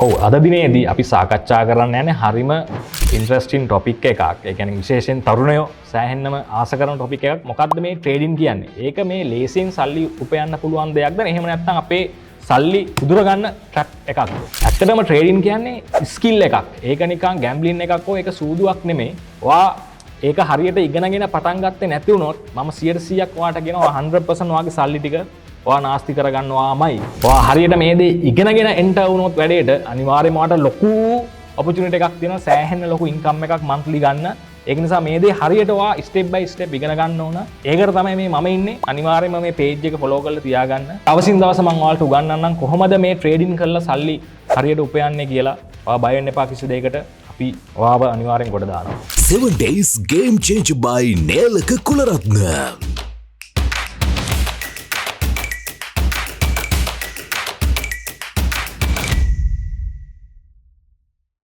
ඔව් අද දිනේදී අපි සාකච්ඡා කරන්න යන්නේ හරිම ඉන්ට්‍රස්ටිං ටොපික් එකක්. ඒ කියන්නේ විශේෂයෙන් තරුණයෝ සෑහෙන්නම ආස කරන ටොපික් එකක්. මොකද්ද මේ ට්‍රේඩින් කියන්නේ? ඒක මේ ලේසියෙන් සල්ලි උපයන්න පුළුවන් දෙයක්ද? එහෙම නැත්නම් අපේ සල්ලි උදුර ගන්න ට්‍රැප් එකක්ද? ඇත්තටම ට්‍රේඩින් කියන්නේ ස්කිල් එකක්. ඒක නිකන් ගැම්බ්ලින් එකක් හෝ ඒක සූදුවක් නෙමෙයි. ඔයා ඒක හරියට ඉගෙනගෙන පටන් ගත්තේ නැති වුණොත් මම 100%ක් ඔයාට කියනවා 100% ඔයාගේ සල්ලි ටික ඔයා නාස්ති කරගන්නවාමයි. ඔයා හරියට මේ දේ ඉගෙනගෙන එන්ටර් වුණොත් වැඩේට අනිවාර්යයෙන්ම ඔයාට ලොකු ඔපචුනිටි එකක් තියෙනවා. සෑහෙන ලොකු ඉන්කම් එකක් මන්ත්ලි ගන්න. ඒක නිසා මේ දේ හරියට ඔයා ස්ටෙප් බයි ස්ටෙප් ඉගෙන ගන්න ඕන. ඒකට තමයි මේ මම ඉන්නේ. අනිවාර්යයෙන්ම මේ පේජ් එක ෆලෝ කරලා තියාගන්න. දවසින් දවස මම ඔයාලට උගන්වන්නම් කොහොමද මේ ට්‍රේඩින් කරලා සල්ලි හරියට උපයන්නේ කියලා. ඔයා බය වෙන්න එපා කිසි දෙයකට. අපි ඔයාව අනිවාර්යෙන් කොට දානවා. 7 days game changer by Nelaka Kularatne.